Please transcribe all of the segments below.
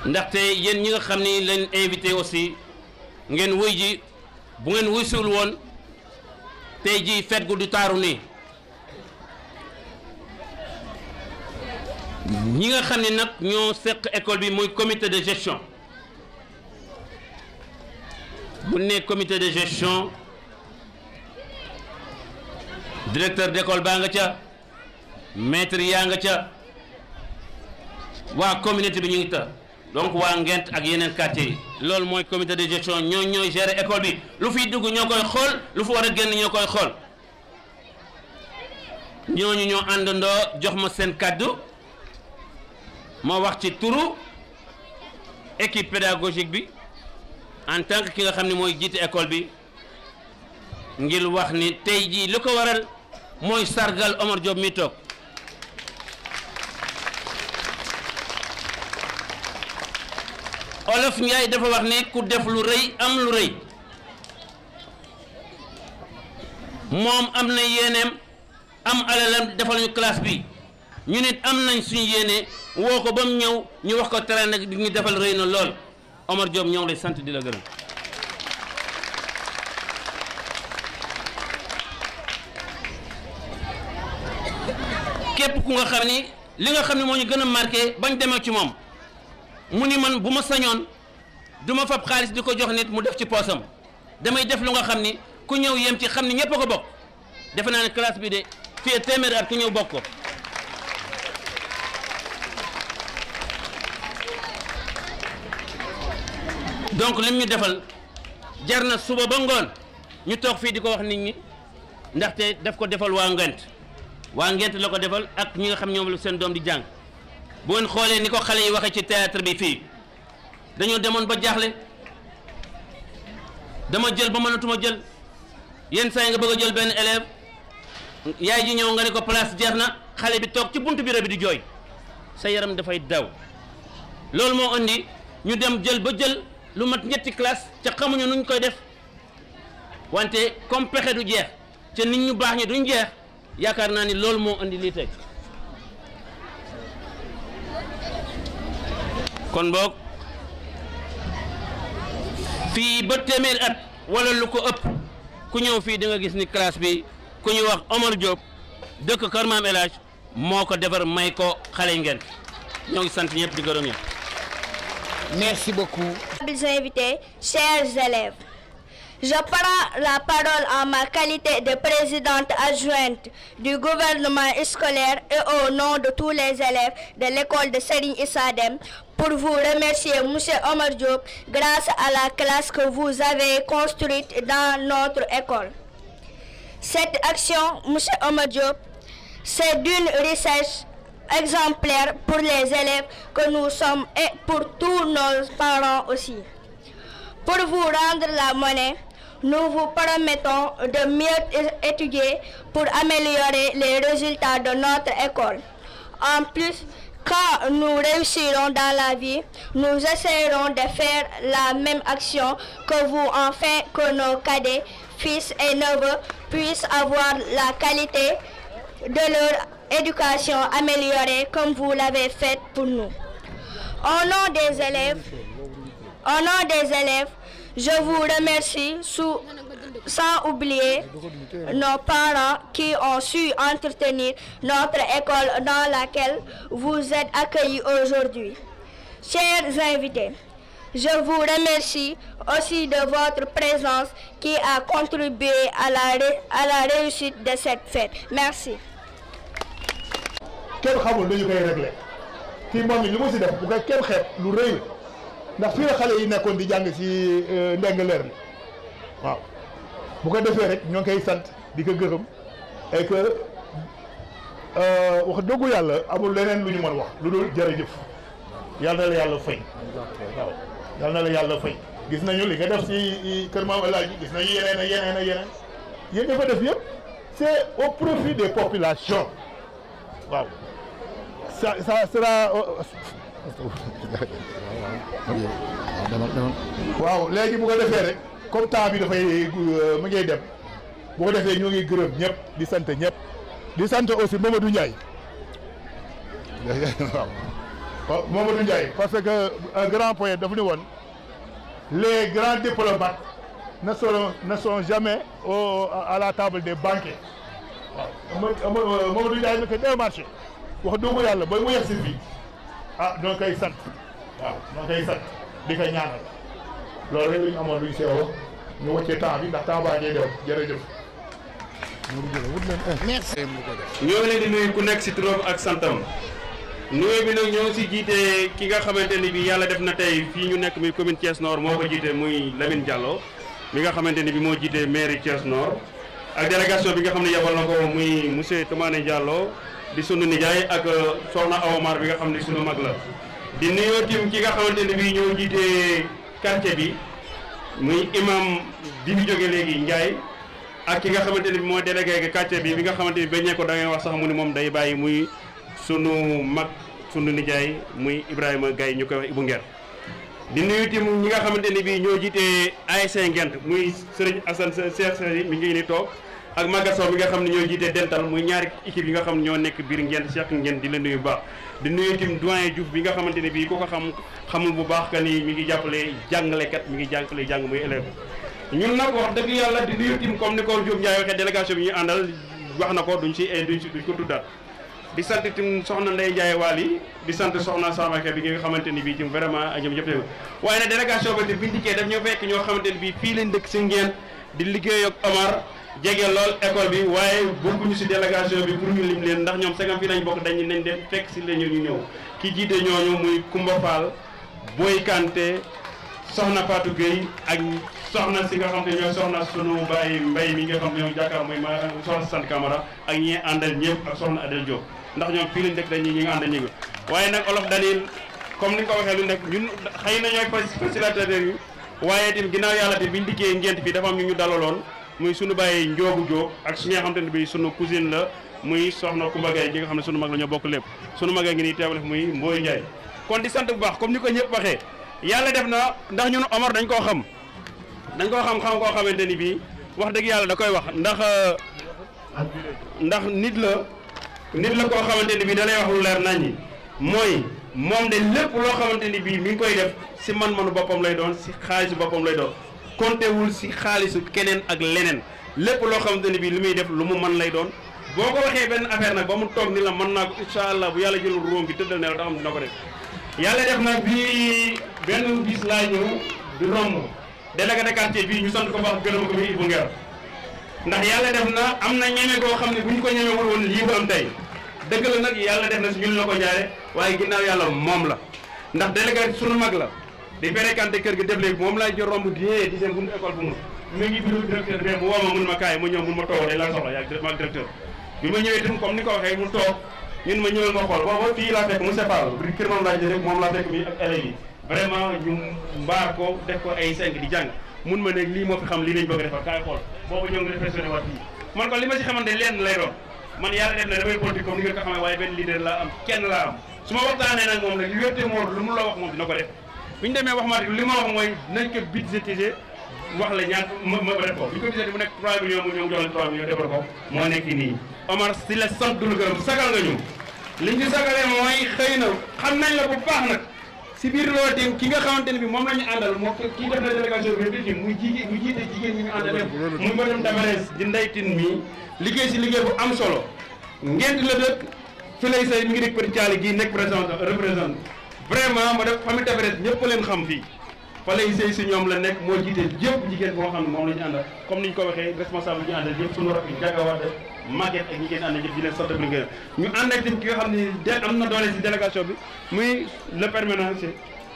ndaxte yéen ñi nga xam ni leen invité aussi ngeen wuy ji bu ngeen wuy suul woon tey ji fête gu du taaru nii ñi nga xam ne nag ñoo seq école bi muy comité de gestion bu ne comité de gestion directeur d'école baa nga ca maître yaa nga ca waa communauté bi ñu ngi ta donc waa Ngent ak yeneen quartier yi loolu mooy comité de gestion ñooy gérer école bi lu fiy dugg ñoo koy xool lu fi war a génn ñoo koy xool ñooñu ñoo àndandoo jox ma seen kàddu ma wax ci turu équipe pédagogique bi en tant que ki nga xam ne mooy jiite école bi ngir wax ni tey jii lu ko waral mooy sargal Omar Diop mi toog Olof Njaay dafa wax ne ku def lu rëy am lu rëy moom am na yéeneem am alalam defal ñu classe bi ñu nit am nañ suñu yéene woo ko ba mu ñëw ñu wax ko tere nag di ñu defal rëy na lool Omar Diop ñoo ngi lay sant di la gërëm képp ku nga xam ni li nga xam ne moo ñu gën a marqué bañ demee ci moom mu ni man bu ma sañoon du ma fab xaalis di ko jox nit mu def ci poosam damay def lu nga xam ni ku ñëw yem ci xam ni ñëpp a ko bokk defe naa ne classe bi de fii téeméeri at ku ñëw bokk ko donc lim ñu defal jar na suba ba ngoon ñu toog fii di ko wax nit ñi ndaxte daf ko defal waa Ngent la ko defal ak ñi nga xam ñoom la seen doom di jàng bu ngeen xoolee ni ko xale yi waxee ci théâtre bi fii dañoo demoon ba jaaxle dama jël ba mënatuma jël yenn saa yi nga bëgg a jël benn élève yaay ji ñëw nga ne ko place jeex na xale bi toog ci buntu bureau bi di jooy sa yaram dafay daw loolu moo andi ñu dem jël ba jël lu mat ñetti classe ca xamuñu nuñ koy def wante comme pexe du jeex ca nit ñu baax ñi duñ jeex yaakaar naa ni loolu moo andi lii tey kon boog fii ba téeméer at wala lu ko ëpp ku ñëw fii di nga gis ni classe bi ku ñuy wax Omar Diop dëkk Kër Maam El Hadj moo ko defar may ko xale ngeen ñoo ngi sant ñëpp di gërëm ñëpp. Merci beaucoup. Chers invités, chers élèves, je prends la parole en ma qualité de présidente adjointe du gouvernement scolaire et au nom de tous les élèves de l'école de Serigne Issa Dème pour vous remercier, Monsieur Omar Diop, grâce à la classe que vous avez construite dans notre école. Cette action, Monsieur Omar Diop, c'est d'une richesse exemplaire pour les élèves que nous sommes et pour tous nos parents aussi. Pour vous rendre la monnaie, nous vous promettons de mieux étudier pour améliorer les résultats de notre école. En plus, quand nous réussirons dans la vie, nous essaierons de faire la même action que vous afin que nos cadets, fils et neveux puissent avoir la qualité de leur éducation améliorée comme vous l'avez fait pour nous. Au nom des élèves, je vous remercie sans oublier nos parents qui ont su entretenir notre école dans laquelle vous êtes accueillis aujourd'hui. Chers invités, je vous remercie aussi de votre présence qui a contribué à la réussite de cette fête. Merci. kenn xamul dañu koy réglé kii moom it lu mu si def bu ko kenn xeeb lu rëy ndax fii la xale yi nekkoon di jàng ci Ndingler li waaw bu ko defee rek ñoo ngi koy sant di ko gërëm et que wax dëggu yàlla amul leneen lu ñu mën wax lu dul jërëjëf yal na la yàlla fay waaw yal na la yàlla fay gis nañu li nga def ci Kër Maam El Hadj gis nañu yeneen ak yeneen ak yeneen yéen ña fa def yëpp c'est au profit des populations waaw ça sera waaw léegi bu ko defee rek comme temps bi dafay mu ngay dem bu ko defee ñoo ngi gërëm ñëpp di sant ñëpp di sant aussi Mamadou Ndiaye waaw Mamadou Ndiaye parce que un grand poète daf ni woon les grands diplomates ne sont jamais à la table des banquets waaw Mamadou Ndiaye nag day marché wax dëgg yàlla ba mu yegg si fii ñoo koy sant waaw ñoo koy sant di ko ñaanal loolu rek la ñu amoon luñ see wax ñu wàccee temps bi ndax temps baa ngi dem jërëjëf. merci. ñoo ngi leen di nuyu ku nekk si turam ak santam nuyu bi nag ñoo si jiite ki nga xamante ni bi yàlla def na tey fii ñu nekk muy commune Thiès Nord moo ko jiite muy Lamine Diallo mi nga xamante ni bi moo jiite mairie Thiès Nord ak délégation bi nga xam ne yabal na ko muy monsieur Toumane Diallo di sunu nijaay ak soxna Awamar bi nga xam ne sunu mag la di nuyoo tim ki nga xamante ni bi ñoo jiite quartier bi muy imam bi fi jóge léegi Ndiaye ak ki nga xamante ni bi moo délégué quartier bi nga xamante ni bañee ko da ngay wax sax mu ni moom day bàyyi muy sunu mag sunu nijaay muy Ibrahima Gaye ñu koy wax Ibou Nguer di nuyu tim ñi nga xamante ni bi ñoo jiite ASC Ngent muy Serigne Assane Cheikh Sey mi ngi ni toog ak Maguette Sow mi nga xam ne ñoo jiite dental muy ñaari équipe yi nga xam ne ñoo nekk biir Ngent Cheikh Ngent di la nuyu bu baax di nuyu tim doyen Diouf bi nga xamante ne bii ku ko xamul bu baax que ni mi ngi jàppale jàngalekat mi ngi jàppale jàng muy élève ñun nag wax dëgg yàlla di nuyu tim comme ni ko Diop Ndiaye waxee délégation bi ñu àndal wax na ko duñ ko tuddaat di sant tim soxna Ndeye Ndiaye Waly di sant soxna Samake bi nga xamante ni bii tim vraiment ak ñoom ñëpp waaye nag délégation ba tim biñu dikkee daf ñoo fekk ñoo xamante ni bii fii lañ dëkk si Ngent di liggéey ak Omar jege lool école bi waaye bokkuñu si délégation bi pour ñu lim leen ndax ñoom segam fii lañ bokk dañ nañ dem fekk si la ñu ñëw ki jiite ñooñu muy Koumba Fall Boy Kanté soxna Fatou Gueye ak soxna si nga xam ne ñooy soxna sunu baay mbay mi nga xam ne ñoom jàkkaar mooy ma soxna sant Camara ak ñi àndal ñëpp ak soxna Adel Diop ndax ñoom fii lañ dëkk dañ ñi nga àndal ñi waaye nag olof danil comme ni nga ko waxee lu nekk ñun xëy na ñooy facilitateur yi waaye tim ginnaaw yàlla te biñ dikkee Ngent fii dafa am ñu dalaloon muy sunu bàyyi Njoogu Diop ak su nga xamante ne bi sunu cousine la muy soxna Koumba Gaye gi nga xam ne sunu mag la ñoo bokk lépp sunu mag a ngi nii teewale muy Mboy Ndiaye kon di sant bu baax comme ni ko ñëpp waxee yàlla def na ndax ñun Omar dañ koo xam koo xamante ni bii wax dëgg yàlla da koy wax ndax nit la koo xamante ni bii da lay wax lu leer nañ ñi mooy moom de lépp loo xamante ni bii mi ngi koy def si man-manu boppam lay doon si xaalisu boppam lay doon konté wul si xaalisu keneen ak leneen lépp loo xamante ni bii li muy def lu mu mën lay doon boo ko waxee benn affaire nag ba mu toog ni la mën naa ko incha allah bu yàlla jëlul róom bi tëddal ne la taxam dina ko def yàlla def nag bii benn bis laa ñëw di romb délégué de quartier bii ñu sant ko baax gërëm ko muy Ibou Nguer ndax yàlla def na am na ñeme koo xam ne bu ñu ko ñemewul woon lii bu am tey dëgg la nag yàlla def na si ñun la ko jaare waaye ginnaaw yàlla moom la ndax délégué sunu mag la di fréquenté kër gi def léegi moom laay jël romb di seen buntu école bu mu ngi bureau directeur bi mu woo ma mun ma kaay ma ñëw mun ma toog day laa soxla yaa maag directeur bi ma ñëwee itam comme ni ko waxee mu toog ñun ma ñëwal nga xool booba fii laa fekk monsieur Fall bi kër moom laa jël moom laa fekk mi ak élèves yi vraiment ñu mbaar ko def ko ay 5 di jàng mun ma ne lii moo fi xam lii lañ bëgg a defar kaay xool boobu ñoo ngi réflexionné waat fii man ko li ma si xamante lenn lay doon man yàlla def na damay politique comme ni ngeen ko xamee waaye benn leader laa am kenn laa am su ma waxtaanee nag moom nag li wérte moo lu mu la wax moom dina ko def bi ñu demee wax ma li ma wax mooy nañ ko budgétiser wax la ñaar ma def ko bi ñu ko budgétiser mu nekk 3 millions mu ñëw jox leen 3 millions defal ko moo nekk nii Omar si la sant du la gërëm sagal nga ñu li ñu sagalee mooy xëy na xam nañ la bu baax nag si biir loolu tim ki nga xamante ne bi moom la ñu àndal moo kii def na délégation bi muy jiite jigéen ñi ñu àndal yëpp muy madame Damares di ndeytin mi liggéey si liggéey bu am solo Ngent la dëkk fi lay say mi ngi dëkk Petit Thialy gii nekk représente vraiment ma def famille Damares ñëpp leen xam fii fa lay sëy si ñoom la nekk moo jiite jëpp jigéen boo xam ne moom la ñu àndal comme ni ñu ko waxee responsable bi ñu àndal yëpp suñu rakk yi jàggawaat def Maguette ak ñi ngeen àndal yëpp di leen sant bi ngeen ñu ànd ak tim ki nga xam ne am na doole si délégation bi muy le permanent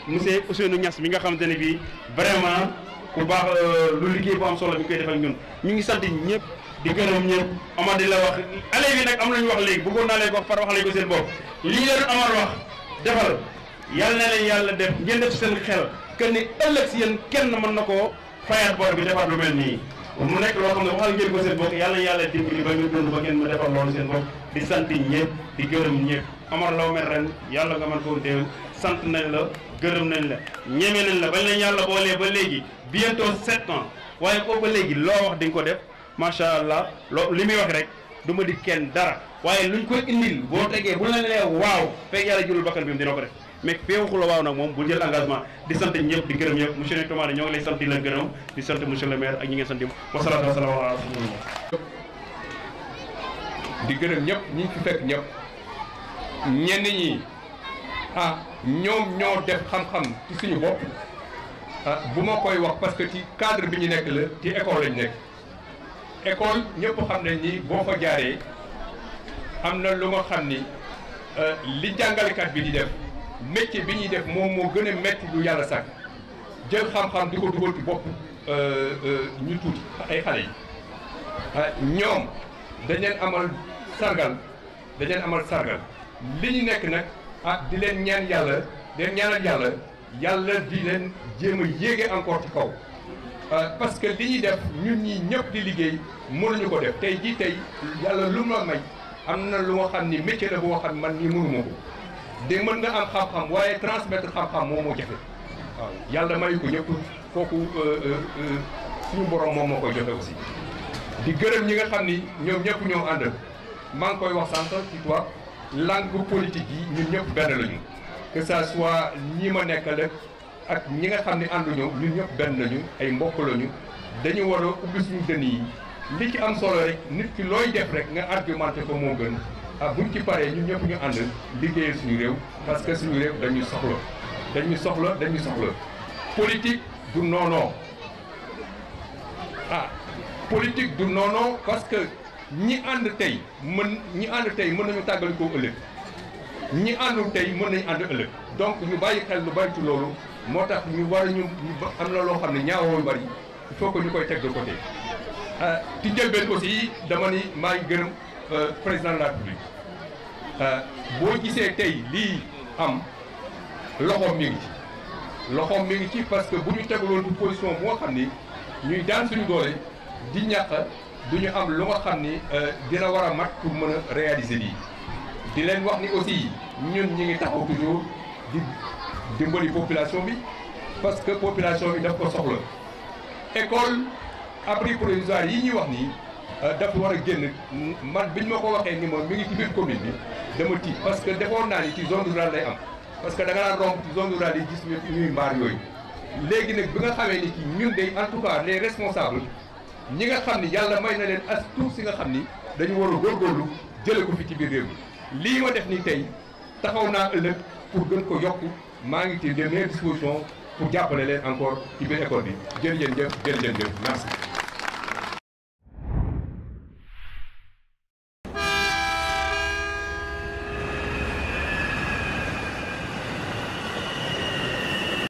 monsieur Ousseynou Niass mi nga xamante ne bii vraiment ku baax lu liggéey bu am solo bi koy def ak ñun ñu ngi sant ñëpp di gërëm ñëpp Omar di la wax allez bi nag am nañu wax léegi bëggoon naa leen ko wax par wax lañ ko seen bopp lii leen Omar wax defal yàlla na leen yàlla def ngeen def seen xel que ni ëllëg si yéen kenn mën na koo fayaat bor bi defar lu mel nii mu nekk loo xam ne waxal ngeen ko seen bopp yàlla na yàlla dimbali ba ngeen dund ba ngeen ma defar loolu seen bopp di sant ñëpp di gërëm ñëpp Omar Law mel ren yàlla nga mën koo déwén sant nañ la gërëm nañ la ñeme nañ la bañ leen yàlla boolee ba léegi bientôt 7 ans waaye boobu ba léegi loo wax dañ ko def macha allah loo li muy wax rek du ma di kenn dara waaye luñ ko indil boo tegee bu la lee waaw fekk yàlla jëlul bakkan bi mu dina ko def mais feexu la waaw nag moom bu jël engagement di sant ñëpp di gërëm ñëpp monsieur Toumane ñoo ngi lay sant di la gërëm di sant monsieur le maire ak ñi ngeen sant wasalaatu wasalaam ala di gërëm ñëpp ñi fi fekk ñëpp ñenn ñi ñoom ñoo def xam-xam ci suñu bopp bu ma koy wax parce que ci cadre bi ñu nekk la ci école lañu nekk école ñëpp xam nañ ni boo fa jaaree am na lu nga xam ni li jàngalekat bi di def métier bi ñuy def moom moo gën a metti lu yàlla sàkk jël xam-xam di ko dugal ci bopp ñu tuuti ay xale yi ñoom dañ leen amal sargal li ñu nekk nag di leen ñaan yàlla di leen ñaanal yàlla di leen jéem a yéege encore ci kaw parce que li ñuy def ñun ñi ñëpp di liggéey mënuñu ko def tey yàlla lu ma may am na lu nga xam ni métier la bu nga xam man nii mënuma ko de mën nga am xam-xam waaye transmettre xam-xam moom moo jafe waaw yàlla mayu ko ñëpp kooku suñu borom moom moo koy joxe aussi di gërëm ñi nga xam ni ñoom ñëpp ñoo ànd maa ngi koy wax sànq ci toi langue politique yi ñun ñëpp benn lañu que ça soit ñi ma nekkal ak ñi nga xam ne ànduñu ñun ñëpp benn lañu ay mbokk lañu dañu war a ubbi suñu dënn yi li ci am solo rek nit ki looy def rek nga argumenté ko moo gën buñ ci paree ñun ñëpp ñu ànd liggéeyal suñu réew parce que suñu réew dañu soxla politique du noonoo politique du noonoo parce que ñi ànd tey mën nañu tàggali koo ëllëg ñi àndul tey mën nañu ànd ëllëg donc ñu bàyyi xel lu bari ci loolu moo tax ñu war ñu am na loo xam ne ñaawoo yu bari il faut que ñu koy teg de côté ci njëlbeen aussi dama ni maa ngi gërëm président de la République boo gisee tey lii am loxoom mi ngi ci parce que bu ñu tegaloon ci position bu nga xam ni ñuy daan suñu doole di ñàkk du ñu am lu nga xam ni dina war a mat pour mën a réaliser lii di leen wax ni aussi ñun ñi ngi taxaw toujours di dimbali population bi parce que population bi daf ko soxla école abri provisoire yi ñuy wax nii dafa war a génn man biñ ma ko waxee ni moom mi ngi ci biir commune bi dama tiit parce que defoon naa ni ci zone rurale lay am parce que da nga daan romb ci zone rurale yi gis ñuy mbaar yooyu léegi nag bi nga xamee ni ci ñun day en tout cas les responsables ñi nga xam ni yàlla may na leen as tuut si nga xam ni dañu war a góorgóorlu jële ko fi ci biir réew mi lii ma def ni tey taxaw naa ëllëg pour gën ko yokk maa ngi ci de meilleures dispositions pour jàppale leen encore ci biir école bi jërëjëf merci